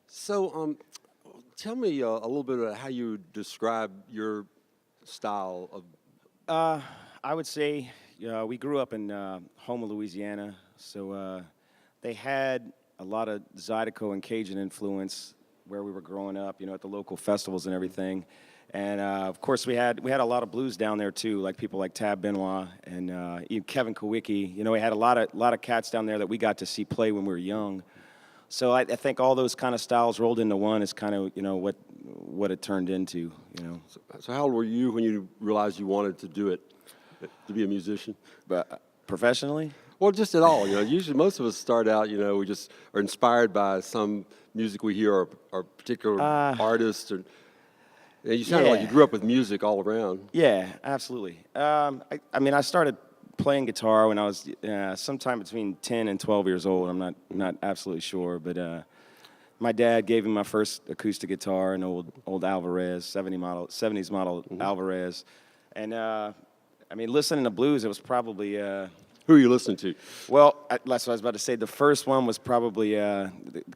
So, tell me a little bit about how you describe your style of. Uh, I would say we grew up in Houma, Louisiana, so they had a lot of Zydeco and Cajun influence where we were growing up, at the local festivals and everything. And of course, we had a lot of blues down there too, like people like Tab Benoit and even Kevin Kowicki. We had a lot of cats down there that we got to see play when we were young. So I think all those kind of styles rolled into one is kind of what it turned into. So, how old were you when you realized you wanted to do it, to be a musician? But professionally. Well, just at all. Usually most of us start out. We just are inspired by some music we hear or particular artist. And you sounded like you grew up with music all around. Yeah, absolutely. I started playing guitar when I was sometime between 10 and 12 years old. I'm not absolutely sure, but my dad gave me my first acoustic guitar, an old Alvarez, 70s model Alvarez. And listening to blues, it was probably Who are you listening to? well, that's what I was about to say. The first one was probably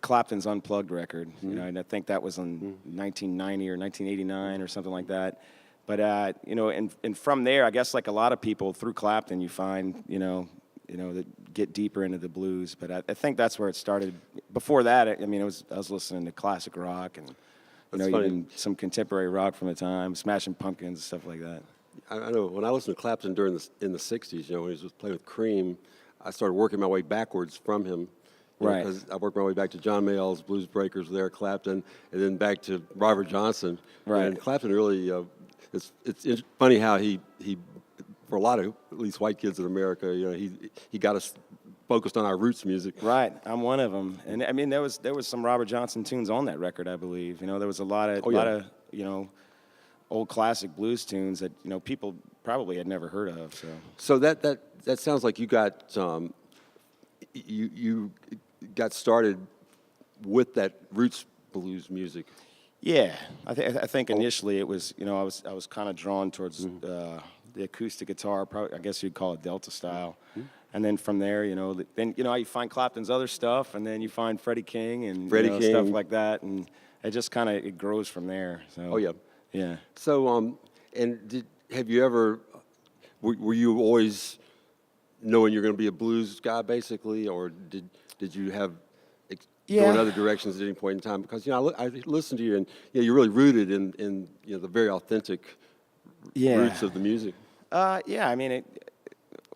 Clapton's Unplugged record, and I think that was in 1990 or 1989 or something like that. But and from there, I guess like a lot of people through Clapton, you find that get deeper into the blues. But I think that's where it started. Before that, I was listening to classic rock and even some contemporary rock from the time, Smashing Pumpkins, stuff like that. I know when I listened to Clapton in the '60s, when he was playing with Cream, I started working my way backwards from him. Right. Because I worked my way back to John Mayall's Blues Breakers with Eric Clapton, and then back to Robert Johnson. Right. And Clapton really, it's funny how he, for a lot of at least white kids in America, he got us focused on our roots music. Right, I'm one of them, and there was some Robert Johnson tunes on that record, I believe. There was a lot of old classic blues tunes that people probably had never heard of. So that sounds like you got you got started with that roots blues music. Yeah, I think initially it was I was kind of drawn towards the acoustic guitar, probably, I guess you'd call it Delta style. And then from there, then you find Clapton's other stuff, and then you find Freddie King and stuff like that, and it just kind of it grows from there. So. Oh yeah. Yeah. So have you ever were you always knowing you're going to be a blues guy basically, or did you have go in other directions at any point in time? Because I listened to you and you're really rooted in the very authentic roots of the music.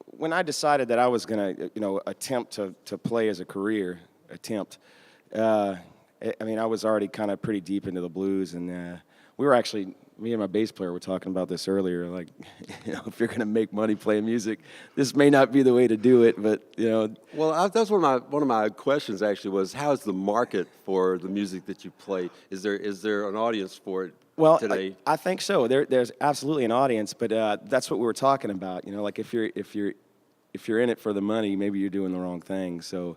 When I decided that I was going to attempt to play as a career, I was already kind of pretty deep into the blues, and we were actually, me and my bass player were talking about this earlier, like, if you're going to make money playing music, this may not be the way to do it, but, Well, that's one of my questions actually was, how's the market for the music that you play? Is there an audience for it today? I think so. There's absolutely an audience, but that's what we were talking about. Like if you're in it for the money, maybe you're doing the wrong thing. So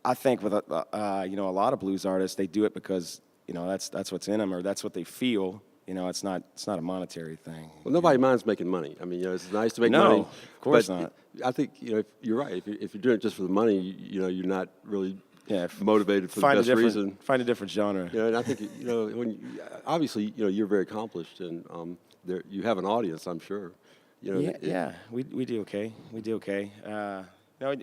I think with a lot of blues artists, they do it because that's what's in them, or that's what they feel. It's not a monetary thing. Well, nobody minds making money. It's nice to make money. No, of course not. I think if you're right. If you're doing it just for the money, you're not really motivated for the best reason. Find a different genre. And I think obviously you're very accomplished, and you have an audience, I'm sure. We do okay. We do okay.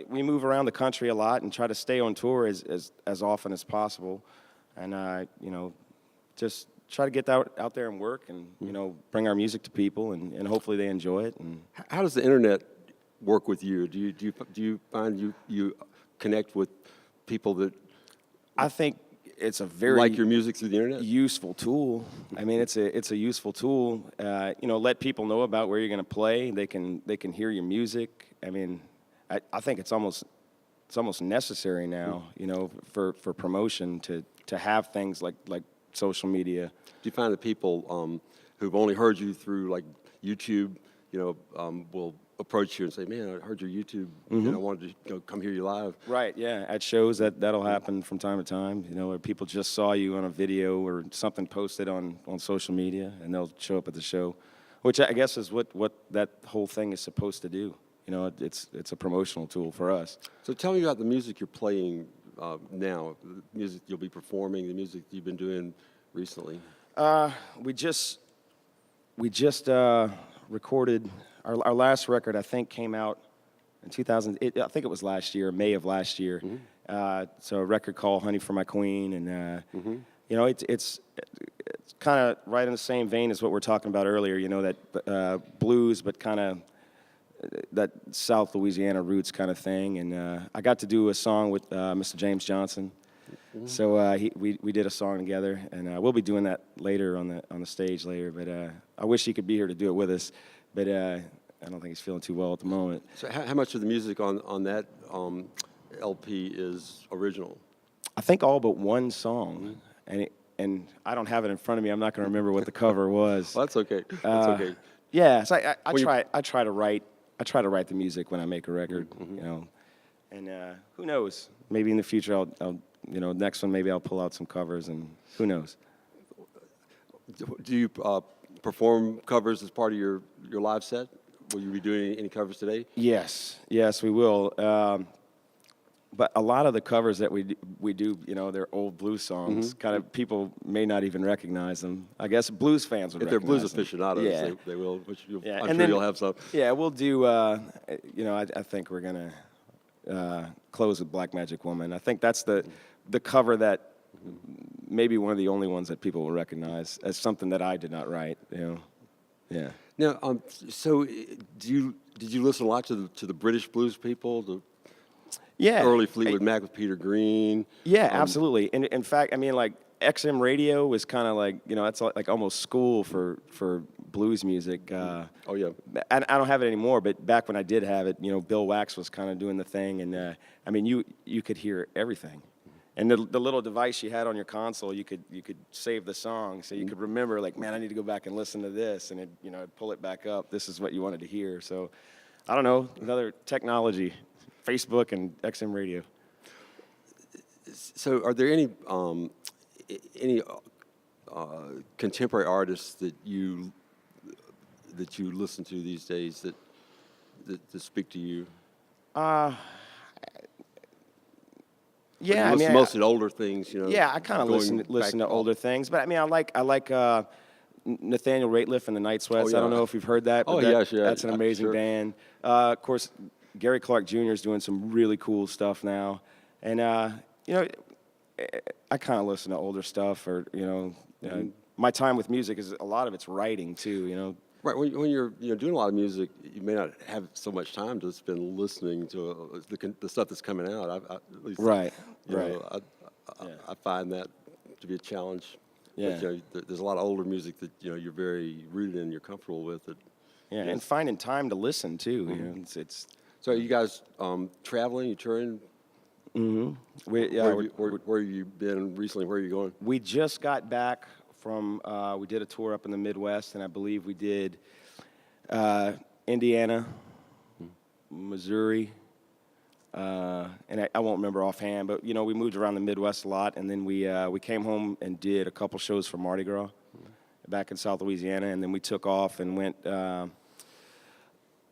We move around the country a lot and try to stay on tour as often as possible. And, just try to get out there and work and, bring our music to people and hopefully they enjoy it. And how does the internet work with you? Do you find you connect with people that I think it's a very like your music through the internet? Useful tool. It's a useful tool. Let people know about where you're going to play. They can hear your music. I think it's almost necessary now, for promotion to have things like social media. Do you find that people who've only heard you through like YouTube, will approach you and say, "Man, I heard your YouTube, and I wanted to come hear you live"? Right. Yeah. At shows that'll happen from time to time. Where people just saw you on a video or something posted on social media, and they'll show up at the show, which I guess is what that whole thing is supposed to do. It's a promotional tool for us. So tell me about the music you're playing now? The music you'll be performing, the music you've been doing recently? We just recorded our last record. I think came out in 2000. I think it was last year, May of last year. So a record called "Honey for My Queen," and you know, it's kind of right in the same vein as what we're talking about earlier. You know, that blues, but kind of that South Louisiana roots kind of thing. And I got to do a song with Mr. James Johnson. So we did a song together, and we'll be doing that later on the stage later. But I wish he could be here to do it with us, but I don't think he's feeling too well at the moment. So how much of the music on that LP is original? I think all but one song, and I don't have it in front of me. I'm not going to remember what the cover was. Well, that's okay. That's okay. Yeah, so I try to write the music when I make a record, you know, and who knows? Maybe in the future I'll you know, next one maybe I'll pull out some covers, and who knows? Do you perform covers as part of your live set? Will you be doing any covers today? Yes, we will. But a lot of the covers that we do, you know, they're old blues songs. Kind of people may not even recognize them. I guess blues fans would If they're recognize blues them. aficionados, Yeah. they will. Which Yeah, I'm and sure then- you'll have some. Yeah, we'll do. You know, I think we're gonna close with "Black Magic Woman." I think that's the cover that maybe one of the only ones that people will recognize as something that I did not write. You know, yeah. Now, so did you listen a lot to the British blues people? The Yeah. early Fleetwood Mac with Peter Green. Yeah, absolutely. And in fact, I mean, like XM radio was kind of like, you know, that's like almost school for blues music. Oh yeah. I don't have it anymore, but back when I did have it, you know, Bill Wax was kind of doing the thing, and I mean, you could hear everything. And the little device you had on your console, you could save the song, so you could remember, like, man, I need to go back and listen to this, and it'd pull it back up. This is what you wanted to hear. So, I don't know, another technology, Facebook and XM radio. So, are there any contemporary artists that you listen to these days that speak to you? Yeah, Mostly older things, you know. Yeah, I kind of listen to older things, but I mean, I like Nathaniel Rateliff and the Night Sweats. yeah. I don't know if you've heard that. But Oh, yes, yeah, that's an amazing sure. band. Of course, Gary Clark Jr. is doing some really cool stuff now, and you know, I kind of listen to older stuff, or you know, my time with music is a lot of it's writing too. You know. Right, when you're doing a lot of music, you may not have so much time to spend listening to the stuff that's coming out. At least, Right, you right. know, I find that to be a challenge. Yeah. But, you know, there's a lot of older music that you're very rooted in, you're comfortable with it. Yeah, Yes. and finding time to listen too. You know, it's So, are you guys traveling? You touring? Where have you been recently? Where are you going? We just got back from, we did a tour up in the Midwest, and I believe we did Indiana, Missouri, and I won't remember offhand, but, you know, we moved around the Midwest a lot, and then we came home and did a couple shows for Mardi Gras back in South Louisiana, and then we took off and went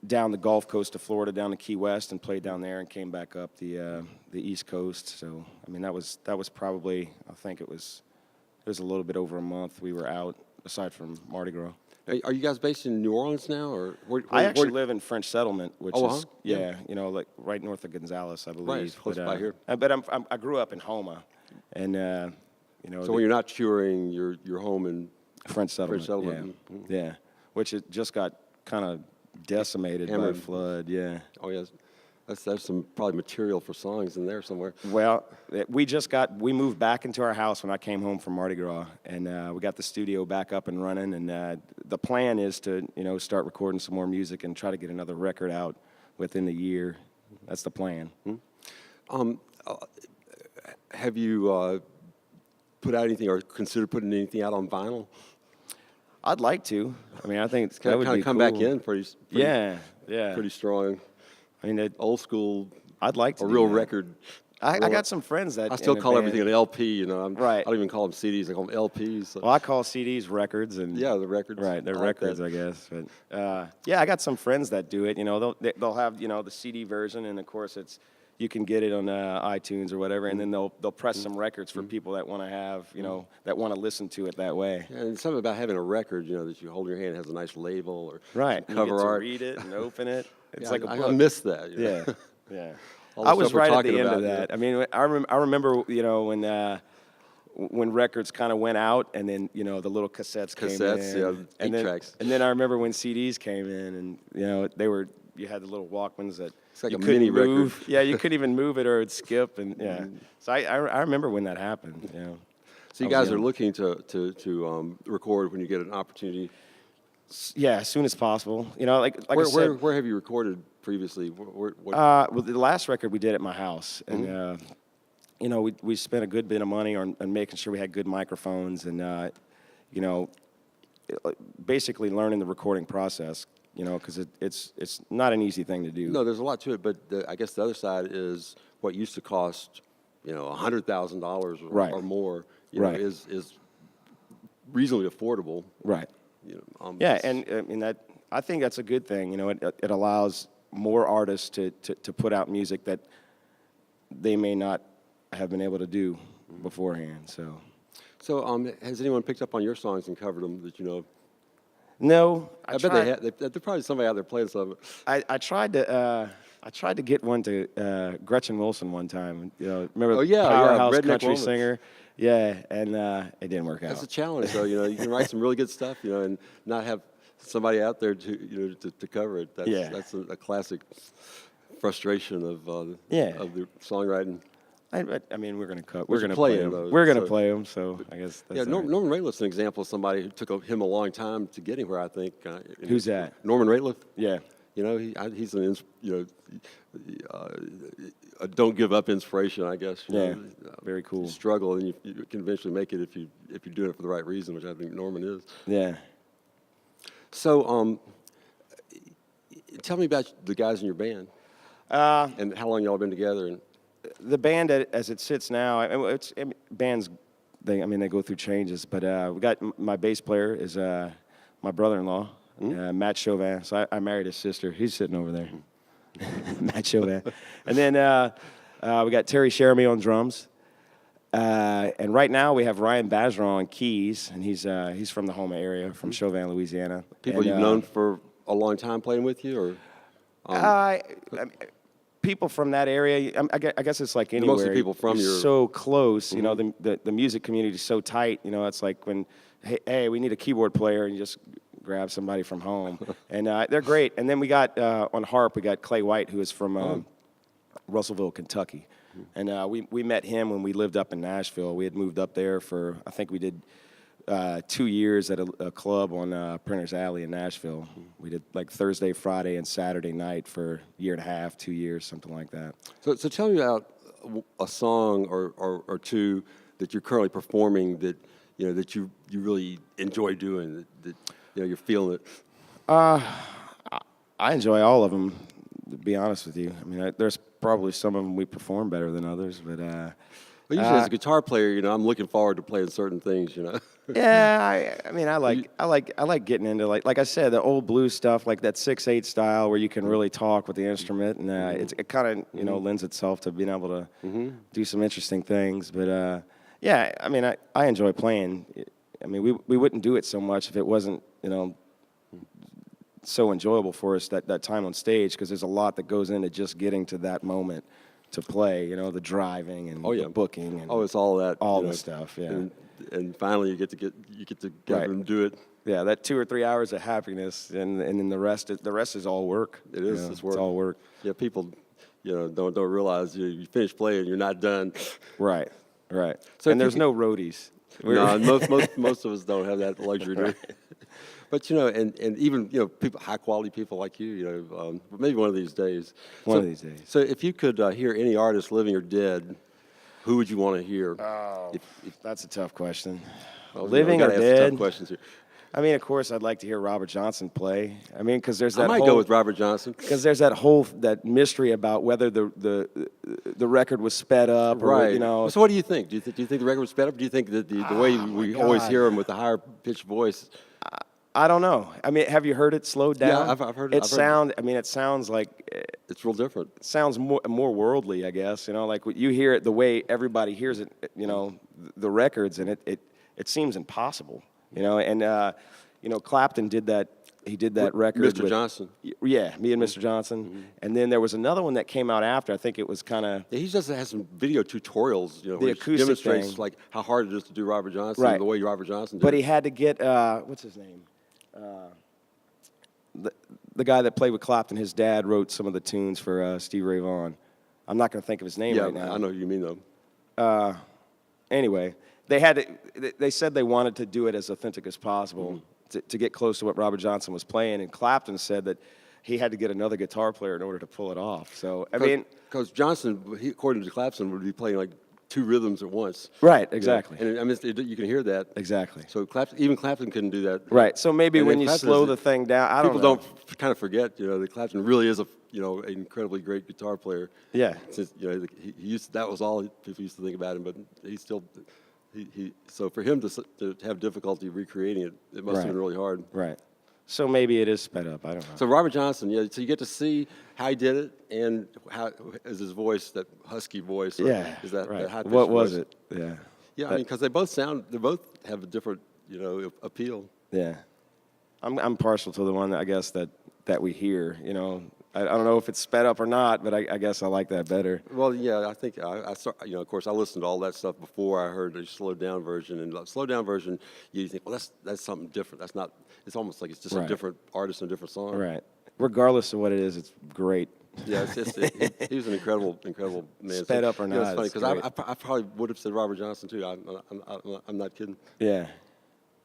down the Gulf Coast to Florida, down to Key West, and played down there, and came back up the East Coast. So, I mean, that was probably, I think it was a little bit over a month we were out, aside from Mardi Gras. Are you guys based in New Orleans now, or I actually live in French Settlement, which is Yeah. you know, like right north of Gonzales, I believe. Right, it's close by here. But I grew up in Homa, and you know. So when you're not touring, you're home in French Settlement. Settlement. Yeah, which it just got kind of decimated by a Hammered. flood. Yeah. Oh yes, that's some probably material for songs in there somewhere. Well, we moved back into our house when I came home from Mardi Gras, and we got the studio back up and running, and the plan is to, you know, start recording some more music and try to get another record out within the year. That's the plan. Have you put out anything or considered putting anything out on vinyl? I'd like to. I mean, I think that Kind would of be come cool. back in pretty Yeah. pretty strong. I mean, Old school, I'd like to. a do real that. record. I got some friends that I still in a call band. everything an LP. You know, Right. I don't even call them CDs. I call them LPs. So. Well, I call CDs records, and Yeah, the records. Right, they're I like records, that. I guess. But yeah, I got some friends that do it. You know, they'll have, you know, the CD version, and of course it's, you can get it on iTunes or whatever, and then they'll press some records for people that want to have, that want to listen to it that way. And something about having a record, that you hold in your hand has a nice label or Right. some cover you get art. to read it and open it. It's Yeah, like a book. I miss that. Yeah, yeah. All the I was stuff we're right at talking the end about, of that. I mean, I remember, when records kind of went out, and then the little cassettes came in, yeah, 8-tracks. And then I remember when CDs came in, and you had the little Walkmans that It's like you a couldn't mini move. record. Yeah, you couldn't even move it or it'd skip, and yeah. So I remember when that happened. So you guys are looking to record when you get an opportunity. Yeah, as soon as possible. Like I said, where have you recorded previously? What? well, the last record we did at my house, and we spent a good bit of money on making sure we had good microphones, and basically learning the recording process. Because it's not an easy thing to do. No, there's a lot to it, but I guess the other side is what used to cost, $100,000 or more, Right. is reasonably affordable. Right. Yeah, and I think that's a good thing. It allows more artists to put out music that they may not have been able to do beforehand. So, has anyone picked up on your songs and covered them that you know? No, I bet they have. There's probably somebody out there playing some of it. I tried to get one to Gretchen Wilson one time. Remember Oh, yeah, powerhouse Redneck country Woman. singer? Yeah, and it didn't work That's a out. challenge, though. You can write some really good stuff, and not have somebody out there to cover it. That's a classic frustration of the songwriting. I mean, we're gonna cut. We We're should gonna play play him, them. though, We're gonna so- play them. So I guess that's Yeah, all right. Norman Ratliff's an example of somebody who took him a long time to get him where I think. Who's that? Norman Ratliff. Yeah. He's an a don't give up inspiration, I guess. Very cool. You struggle, and you can eventually make it if you're doing it for the right reason, which I think Norman is. Yeah. So, tell me about the guys in your band and how long y'all been together. And The band as it sits now, bands. They go through changes, but we got my bass player is my brother-in-law, Matt Chauvin. So I married his sister. He's sitting over there, Matt Chauvin. And then we got Terry Cherami on drums, and right now we have Ryan Bazeron on keys, and he's from the Houma area, from Chauvin, Louisiana. people And, you've known for a long time playing with you, or I mean, people from that area, I guess it's like anywhere. Mostly people from you're your- so close, the music community is so tight. It's like when, hey, we need a keyboard player, and you just grab somebody from home, and they're great. And then we got on harp, we got Clay White, who is from Russellville, Kentucky, and we met him when we lived up in Nashville. We had moved up there for, I think we did 2 years at a club on Printers Alley in Nashville. We did like Thursday, Friday, and Saturday night for a year and a half, 2 years, something like that. So tell me about a song or two that you're currently performing that that you really enjoy doing. That you're feeling it. I enjoy all of them, to be honest with you. I mean, there's probably some of them we perform better than others, but Well, usually as a guitar player, I'm looking forward to playing certain things. yeah, I like getting into like I said, the old blues stuff, like that 6/8 style where you can really talk with the instrument, and it kind of lends itself to being able to do some interesting things. But yeah, I mean, I enjoy playing. I mean, we wouldn't do it so much if it wasn't so enjoyable for us that time on stage, because there's a lot that goes into just getting to that moment to play. The driving and the booking and it's all that. all the stuff. Yeah. And finally, you get to get Right. and do it. Yeah, that 2 or 3 hours of happiness, and then the rest is all work. It is. It's work. It's all work. Yeah, people, don't realize you finish playing, you're not done. Right. So And if there's you no roadies. No, most of us don't have that luxury. Do we? But and even people, high quality people like you, maybe one of these days. One of these days. So if you could hear any artist, living or dead, who would you want to hear? Oh, that's a tough question. Well, Living we or gotta ask dead? tough questions here. I mean, of course, I'd like to hear Robert Johnson play. I mean, because there's I that might whole go with Robert Johnson. because there's that mystery about whether the record was sped up or Right. So what do you think? Do you think the record was sped up? Do you think that the way we always God. hear him with the higher pitched voice? I don't know. I mean, have you heard it slowed down? Yeah, I've heard it. I mean, it sounds like It's real different. it sounds more worldly, I guess. You know, like you hear it the way everybody hears it. You know, the records, and it seems impossible. You know, and you know, Clapton did that. He did that record Mr. with, Johnson. Yeah, me and Mr. Johnson. And then there was another one that came out after. I think it was kind of Yeah, he just has some video tutorials, you know, The where he acoustic demonstrates thing. like how hard it is to do Robert Johnson, Right. the way Robert Johnson did. But he it. had to get what's his name? The guy that played with Clapton. His dad wrote some of the tunes for Stevie Ray Vaughan. I'm not going to think of his name Yeah, right now. I know who you mean though. Anyway, they had to, they said they wanted to do it as authentic as possible to get close to what Robert Johnson was playing, and Clapton said that he had to get another guitar player in order to pull it off. So I mean, because Johnson, according to Clapton, would be playing like two rhythms at once. right? You know, Exactly. and I mean, you can hear that. Exactly. So even Clapton couldn't do that. Right. So maybe And when then you Clapton slow is- the thing down, I don't people know. don't kind of forget, you know, that Clapton really is an incredibly great guitar player. Yeah. Since, you know, he used that was all people used to think about him, but he still so for him to have difficulty recreating it, it must have been really hard. Right. So maybe it is sped up. I don't know. So Robert Johnson, yeah. So you get to see how he did it, and how is his voice, that husky voice? Or Yeah. Is that right. that high-pitched What was voice? it? Yeah. Yeah, I mean, because they both have a different, you know, appeal. Yeah. I'm partial to the one that I guess that we hear. You know, I don't know if it's sped up or not, but I guess I like that better. Well, yeah, I think I saw, you know, of course, I listened to all that stuff before I heard the slowed down version. And the slowed down version, you think, well, that's something different. That's not. It's almost like it's just a Right. different artist and a different song. Right. Regardless of what it is, it's great. Yeah, he was an incredible man. Sped up or You know, not, it's funny it's because great. I probably would have said Robert Johnson too. I'm not kidding. Yeah.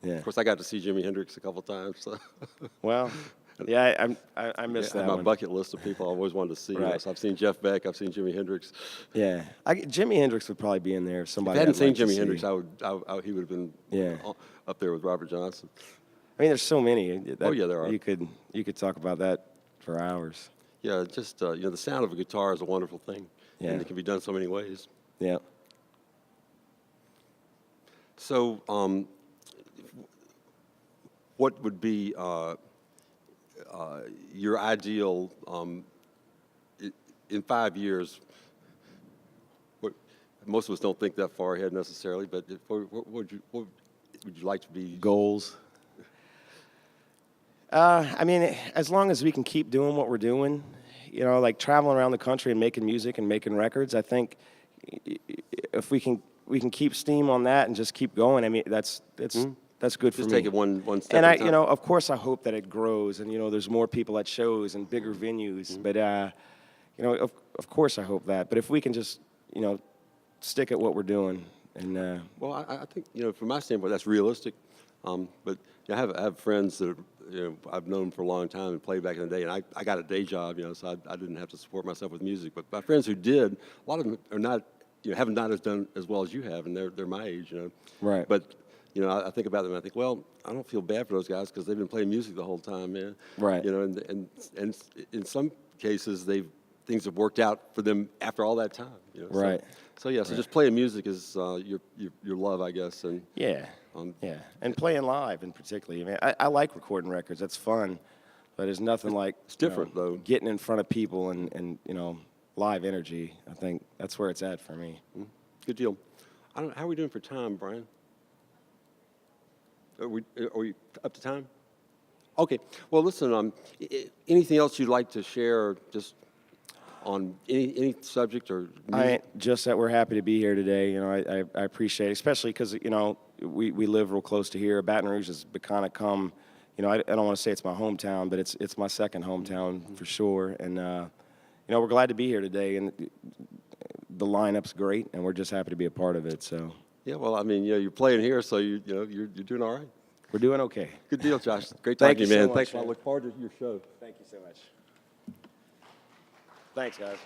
Yeah. Of course, I got to see Jimi Hendrix a couple times. So. Well, yeah, I missed Yeah, that my one. bucket list of people I always wanted to see. You know, Right. so I've seen Jeff Beck. I've seen Jimi Hendrix. Yeah. Jimi Hendrix would probably be in there. If If somebody I hadn't I'd seen like to Jimi see. Hendrix, he would have been Yeah. up there with Robert Johnson. I mean, there's so many. Oh, yeah, there are. You could talk about that for hours. Yeah, just you know, the sound of a guitar is a wonderful thing, Yeah. and it can be done so many ways. Yeah. So, what would be your ideal in 5 years? Most of us don't think that far ahead necessarily, but what would you like to be? Goals. I mean, as long as we can keep doing what we're doing, you know, like traveling around the country and making music and making records, I think if we can keep steam on that and just keep going. I mean, that's good for Just me. take it one step And at a time. you know, of course, I hope that it grows and you know, there's more people at shows and bigger venues. But you know, of course, I hope that. But if we can just you know, stick at what we're doing and. Well, I think, you know, from my standpoint, that's realistic. But you know, I have friends that you know, I've known for a long time and played back in the day, and I got a day job, you know, so I didn't have to support myself with music. But my friends who did, a lot of them are not, you know, haven't not as done as well as you have, and they're my age, you know. Right. But you know, I think about them, and I think, well, I don't feel bad for those guys because they've been playing music the whole time, man. Right. You know, and in some cases, things have worked out for them after all that time. You know. Right. So yeah, so just playing music is your love, I guess, and. Yeah, yeah, and playing live in particular. I mean, I like recording records. That's fun, but there's nothing like It's different, though. Getting in front of people and you know, live energy. I think that's where it's at for me. Good deal. How are we doing for time, Brian? Are we up to time? Okay. Well, listen. Anything else you'd like to share, just on any subject or? Just that we're happy to be here today. You know, I appreciate it, especially because you know we live real close to here. Baton Rouge has kind of come. You know, I don't want to say it's my hometown, but it's my second hometown for sure. And you know, we're glad to be here today, and the lineup's great, and we're just happy to be a part of it. So. Yeah. Well, I mean, you know, you're playing here, so you're doing all right. We're doing okay. Good deal, Josh. Great Thank talking to you, you so man. much, Thanks. I man. look forward to your show. Thank you so much. Thanks, guys.